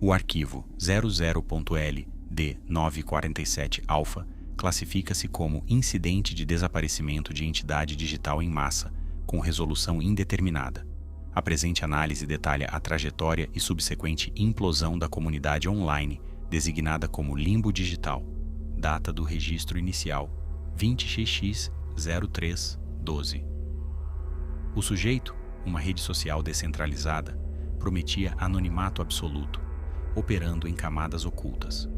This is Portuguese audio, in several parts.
O arquivo 00.ld947-alpha classifica-se como incidente de desaparecimento de entidade digital em massa, com resolução indeterminada. A presente análise detalha a trajetória e subsequente implosão da comunidade online, designada como limbo digital. Data do registro inicial: 20xx0312. O sujeito, uma rede social descentralizada, prometia anonimato absoluto, operando em camadas ocultas.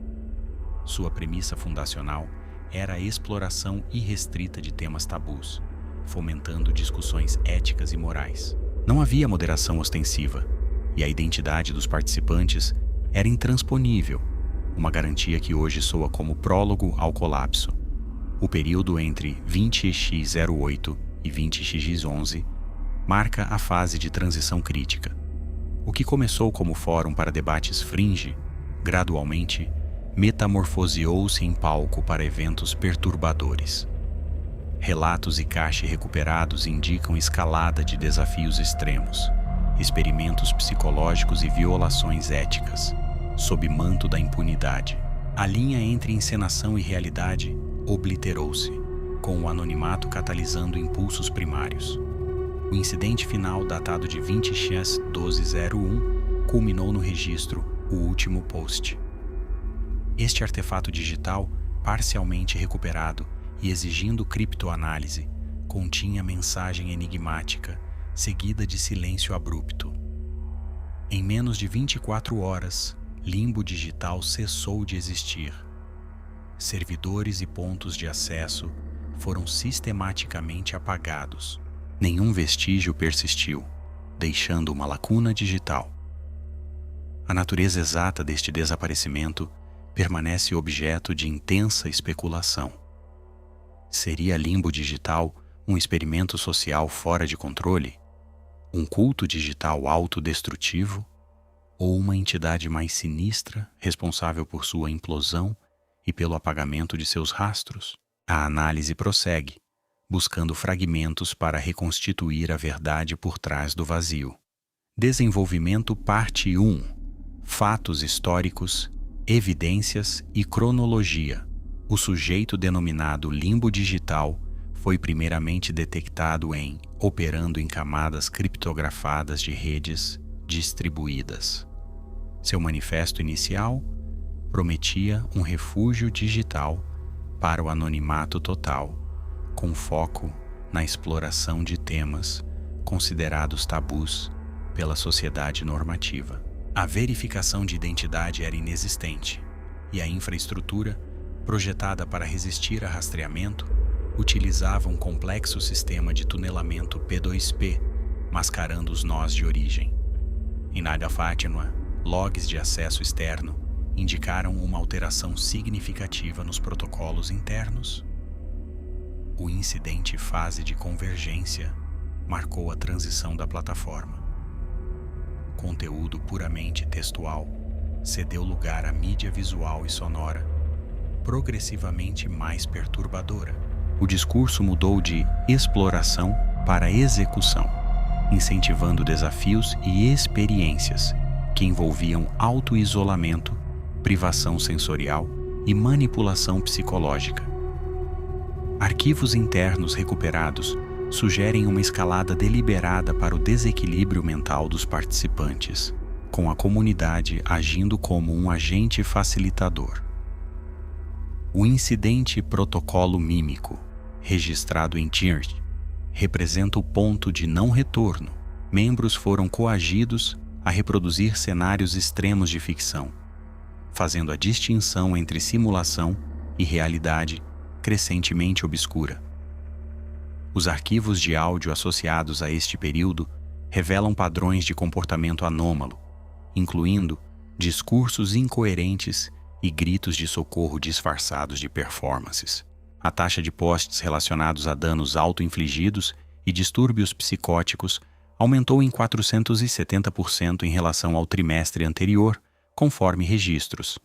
Sua premissa fundacional era a exploração irrestrita de temas tabus, fomentando discussões éticas e morais. Não havia moderação ostensiva, e a identidade dos participantes era intransponível, uma garantia que hoje soa como prólogo ao colapso. O período entre 20x08 e 20x11 marca a fase de transição crítica. O que começou como fórum para debates fringe, gradualmente, metamorfoseou-se em palco para eventos perturbadores. Relatos e cache recuperados indicam escalada de desafios extremos, experimentos psicológicos e violações éticas, sob manto da impunidade. A linha entre encenação e realidade obliterou-se, com o anonimato catalisando impulsos primários. O incidente final, datado de 20x1201, culminou no registro "O Último Post". Este artefato digital, parcialmente recuperado e exigindo criptoanálise, continha mensagem enigmática, seguida de silêncio abrupto. Em menos de 24 horas, limbo digital cessou de existir. Servidores e pontos de acesso foram sistematicamente apagados. Nenhum vestígio persistiu, deixando uma lacuna digital. A natureza exata deste desaparecimento permanece objeto de intensa especulação. Seria limbo digital um experimento social fora de controle? Um culto digital autodestrutivo? Ou uma entidade mais sinistra, responsável por sua implosão e pelo apagamento de seus rastros? A análise prossegue, buscando fragmentos para reconstituir a verdade por trás do vazio. Desenvolvimento parte 1. Fatos históricos, evidências e cronologia. O sujeito denominado limbo digital foi primeiramente detectado operando em camadas criptografadas de redes distribuídas. Seu manifesto inicial prometia um refúgio digital para o anonimato total, com foco na exploração de temas considerados tabus pela sociedade normativa. A verificação de identidade era inexistente, e a infraestrutura, projetada para resistir a rastreamento, utilizava um complexo sistema de tunelamento P2P, mascarando os nós de origem. Em Nida Fatima, logs de acesso externo indicaram uma alteração significativa nos protocolos internos. O incidente fase de convergência marcou a transição da plataforma. Conteúdo puramente textual cedeu lugar à mídia visual e sonora, progressivamente mais perturbadora. O discurso mudou de exploração para execução, incentivando desafios e experiências que envolviam auto-isolamento, privação sensorial e manipulação psicológica. Arquivos internos recuperados sugerem uma escalada deliberada para o desequilíbrio mental dos participantes, com a comunidade agindo como um agente facilitador. O incidente protocolo mímico, registrado em TIRT, representa o ponto de não retorno. Membros foram coagidos a reproduzir cenários extremos de ficção, fazendo a distinção entre simulação e realidade crescentemente obscura. Os arquivos de áudio associados a este período revelam padrões de comportamento anômalo, incluindo discursos incoerentes e gritos de socorro disfarçados de performances. A taxa de posts relacionados a danos auto-infligidos e distúrbios psicóticos aumentou em 470% em relação ao trimestre anterior, conforme registros.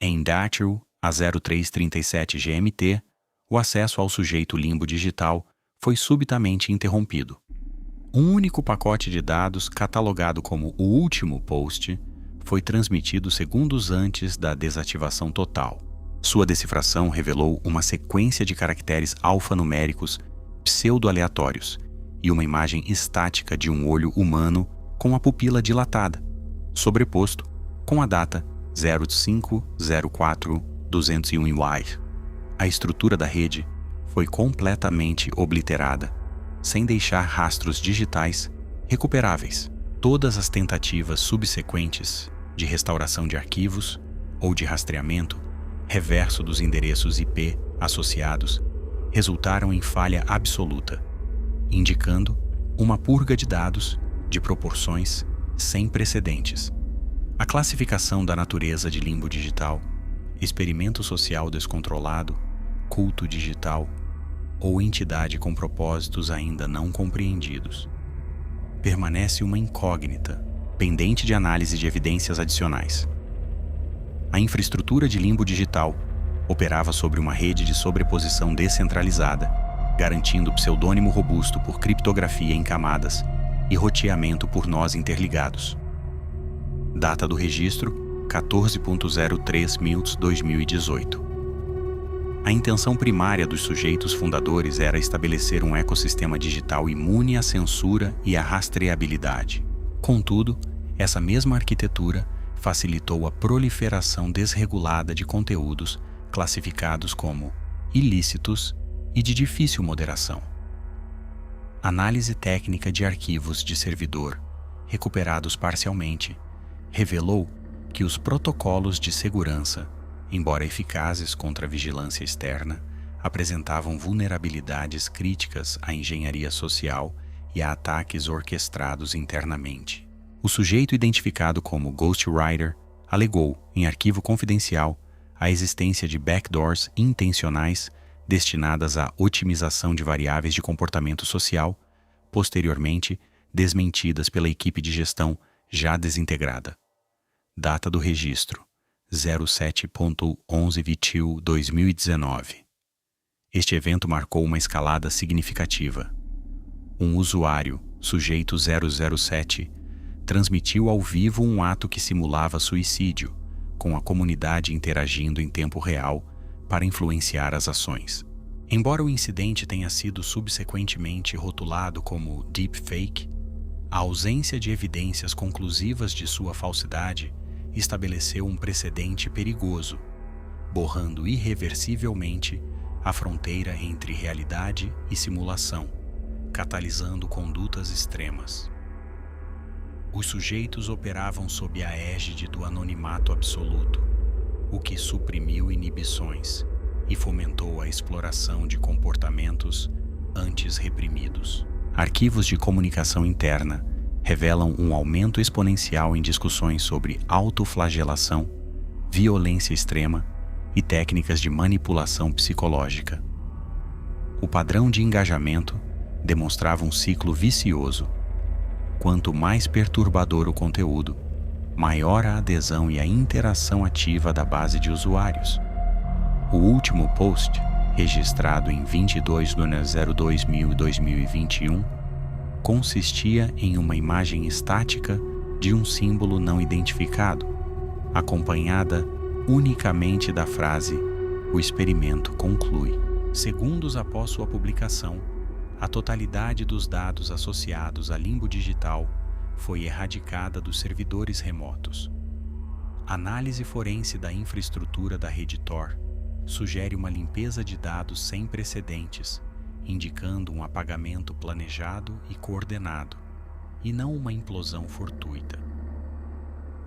Em DATU, a 0337 GMT, o acesso ao sujeito limbo digital foi subitamente interrompido. Um único pacote de dados, catalogado como o último post, foi transmitido segundos antes da desativação total. Sua decifração revelou uma sequência de caracteres alfanuméricos pseudo-aleatórios e uma imagem estática de um olho humano com a pupila dilatada, sobreposto com a data 0504-201Y. A estrutura da rede foi completamente obliterada, sem deixar rastros digitais recuperáveis. Todas as tentativas subsequentes de restauração de arquivos ou de rastreamento reverso dos endereços IP associados resultaram em falha absoluta, indicando uma purga de dados de proporções sem precedentes. A classificação da natureza de limbo digital, experimento social descontrolado, culto digital ou entidade com propósitos ainda não compreendidos permanece uma incógnita, pendente de análise de evidências adicionais. A infraestrutura de limbo digital operava sobre uma rede de sobreposição descentralizada, garantindo pseudônimo robusto por criptografia em camadas e roteamento por nós interligados. Data do registro: 14.03/2018. A intenção primária dos sujeitos fundadores era estabelecer um ecossistema digital imune à censura e à rastreabilidade. Contudo, essa mesma arquitetura facilitou a proliferação desregulada de conteúdos classificados como ilícitos e de difícil moderação. Análise técnica de arquivos de servidor, recuperados parcialmente, revelou que os protocolos de segurança, embora eficazes contra a vigilância externa, apresentavam vulnerabilidades críticas à engenharia social e a ataques orquestrados internamente. O sujeito identificado como Ghostwriter alegou, em arquivo confidencial, a existência de backdoors intencionais destinadas à otimização de variáveis de comportamento social, posteriormente desmentidas pela equipe de gestão já desintegrada. Data do registro: 07.11/2019. Este evento marcou uma escalada significativa. Um usuário, sujeito 007, transmitiu ao vivo um ato que simulava suicídio, com a comunidade interagindo em tempo real para influenciar as ações. Embora o incidente tenha sido subsequentemente rotulado como deepfake, a ausência de evidências conclusivas de sua falsidade estabeleceu um precedente perigoso, borrando irreversivelmente a fronteira entre realidade e simulação, catalisando condutas extremas. Os sujeitos operavam sob a égide do anonimato absoluto, o que suprimiu inibições e fomentou a exploração de comportamentos antes reprimidos. Arquivos de comunicação interna revelam um aumento exponencial em discussões sobre autoflagelação, violência extrema e técnicas de manipulação psicológica. O padrão de engajamento demonstrava um ciclo vicioso. Quanto mais perturbador o conteúdo, maior a adesão e a interação ativa da base de usuários. O último post, registrado em 22/02/2021, consistia em uma imagem estática de um símbolo não identificado, acompanhada unicamente da frase "O experimento conclui". Segundos após sua publicação, a totalidade dos dados associados a limbo digital foi erradicada dos servidores remotos. Análise forense da infraestrutura da rede Tor sugere uma limpeza de dados sem precedentes, indicando um apagamento planejado e coordenado, e não uma implosão fortuita.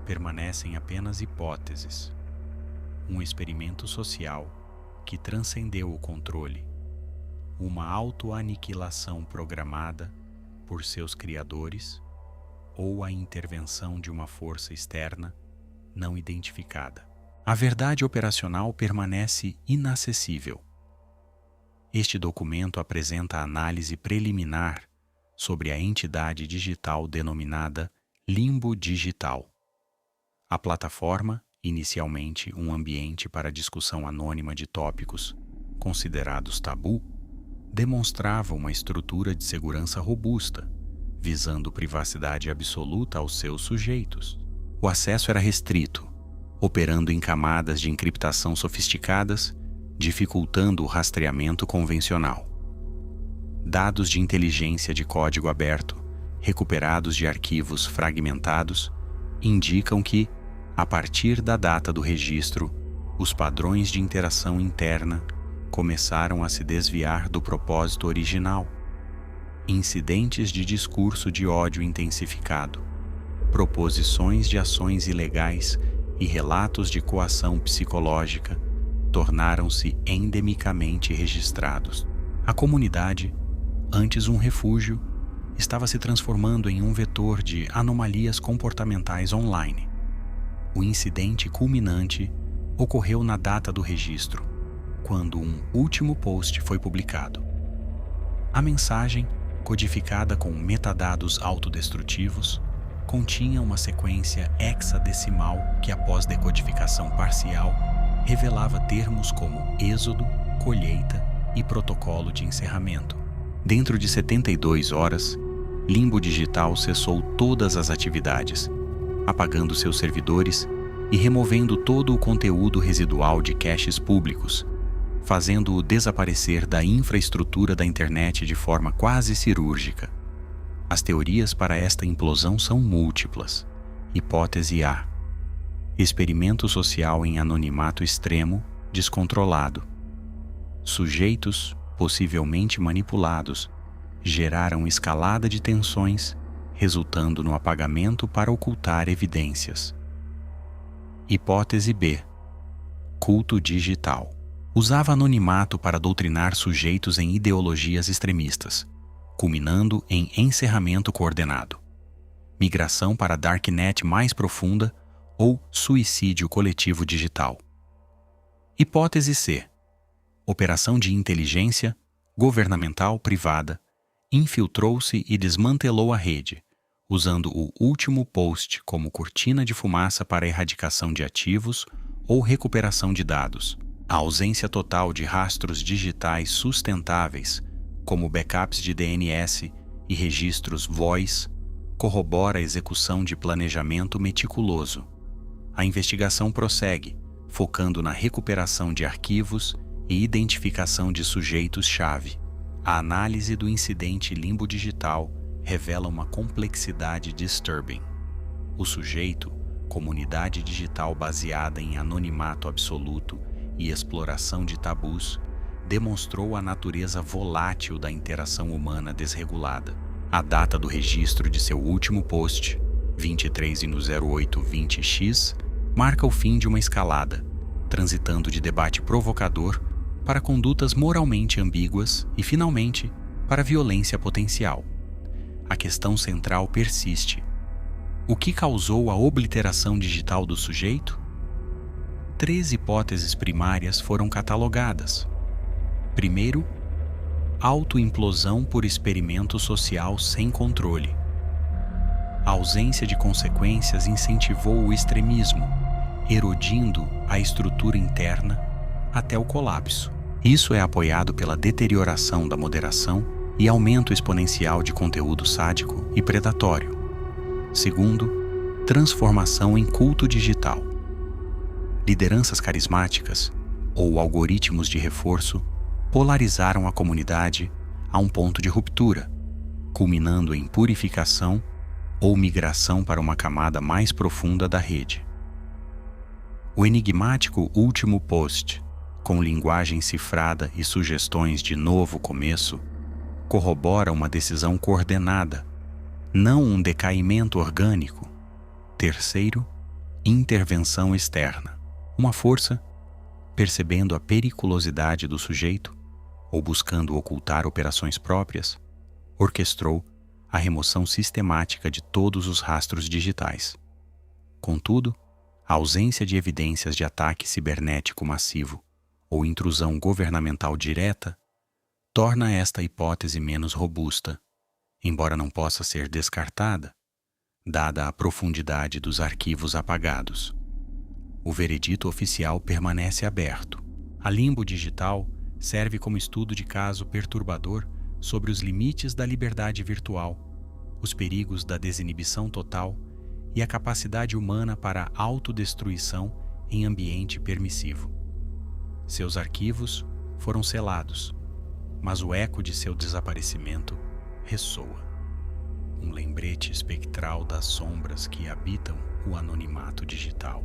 Permanecem apenas hipóteses. Um experimento social que transcendeu o controle, uma autoaniquilação programada por seus criadores ou a intervenção de uma força externa não identificada. A verdade operacional permanece inacessível. Este documento apresenta a análise preliminar sobre a entidade digital denominada Limbo Digital. A plataforma, inicialmente um ambiente para discussão anônima de tópicos considerados tabu, demonstrava uma estrutura de segurança robusta, visando privacidade absoluta aos seus sujeitos. o acesso era restrito, operando em camadas de encriptação sofisticadas, dificultando o rastreamento convencional. Dados de inteligência de código aberto, recuperados de arquivos fragmentados, indicam que, a partir da data do registro, os padrões de interação interna começaram a se desviar do propósito original. Incidentes de discurso de ódio intensificado, proposições de ações ilegais e relatos de coação psicológica tornaram-se endemicamente registrados. A comunidade, antes um refúgio, estava se transformando em um vetor de anomalias comportamentais online. O incidente culminante ocorreu na data do registro, quando um último post foi publicado. A mensagem, codificada com metadados autodestrutivos, continha uma sequência hexadecimal que, após decodificação parcial, revelava termos como êxodo, colheita e protocolo de encerramento. Dentro de 72 horas, Limbo Digital cessou todas as atividades, apagando seus servidores e removendo todo o conteúdo residual de caches públicos, fazendo-o desaparecer da infraestrutura da internet de forma quase cirúrgica. As teorias para esta implosão são múltiplas. Hipótese A: experimento social em anonimato extremo, descontrolado. Sujeitos, possivelmente manipulados, geraram escalada de tensões, resultando no apagamento para ocultar evidências. Hipótese B: culto digital. Usava anonimato para doutrinar sujeitos em ideologias extremistas, culminando em encerramento coordenado, migração para a darknet mais profunda ou suicídio coletivo digital. Hipótese C: operação de inteligência governamental privada infiltrou-se e desmantelou a rede, usando o último post como cortina de fumaça para a erradicação de ativos ou recuperação de dados. A ausência total de rastros digitais sustentáveis, como backups de DNS e registros voice, corrobora a execução de planejamento meticuloso. A investigação prossegue, focando na recuperação de arquivos e identificação de sujeitos-chave. A análise do incidente Limbo Digital revela uma complexidade disturbing. O sujeito, comunidade digital baseada em anonimato absoluto e exploração de tabus, demonstrou a natureza volátil da interação humana desregulada. A data do registro de seu último post, 23/08/20x, marca o fim de uma escalada, transitando de debate provocador para condutas moralmente ambíguas e, finalmente, para violência potencial. A questão central persiste. O que causou a obliteração digital do sujeito? 3 hipóteses primárias foram catalogadas. Primeiro, autoimplosão por experimento social sem controle. A ausência de consequências incentivou o extremismo, erodindo a estrutura interna até o colapso. Isso é apoiado pela deterioração da moderação e aumento exponencial de conteúdo sádico e predatório. Segundo, transformação em culto digital. Lideranças carismáticas ou algoritmos de reforço polarizaram a comunidade a um ponto de ruptura, culminando em purificação ou migração para uma camada mais profunda da rede. O enigmático último post, com linguagem cifrada e sugestões de novo começo, corrobora uma decisão coordenada, não um decaimento orgânico. Terceiro, intervenção externa. Uma força, percebendo a periculosidade do sujeito, ou buscando ocultar operações próprias, orquestrou a remoção sistemática de todos os rastros digitais. Contudo, a ausência de evidências de ataque cibernético massivo ou intrusão governamental direta torna esta hipótese menos robusta, embora não possa ser descartada, dada a profundidade dos arquivos apagados. O veredito oficial permanece aberto. A Limbo Digital serve como estudo de caso perturbador sobre os limites da liberdade virtual, os perigos da desinibição total e a capacidade humana para a autodestruição em ambiente permissivo. Seus arquivos foram selados, mas o eco de seu desaparecimento ressoa. Um lembrete espectral das sombras que habitam o anonimato digital.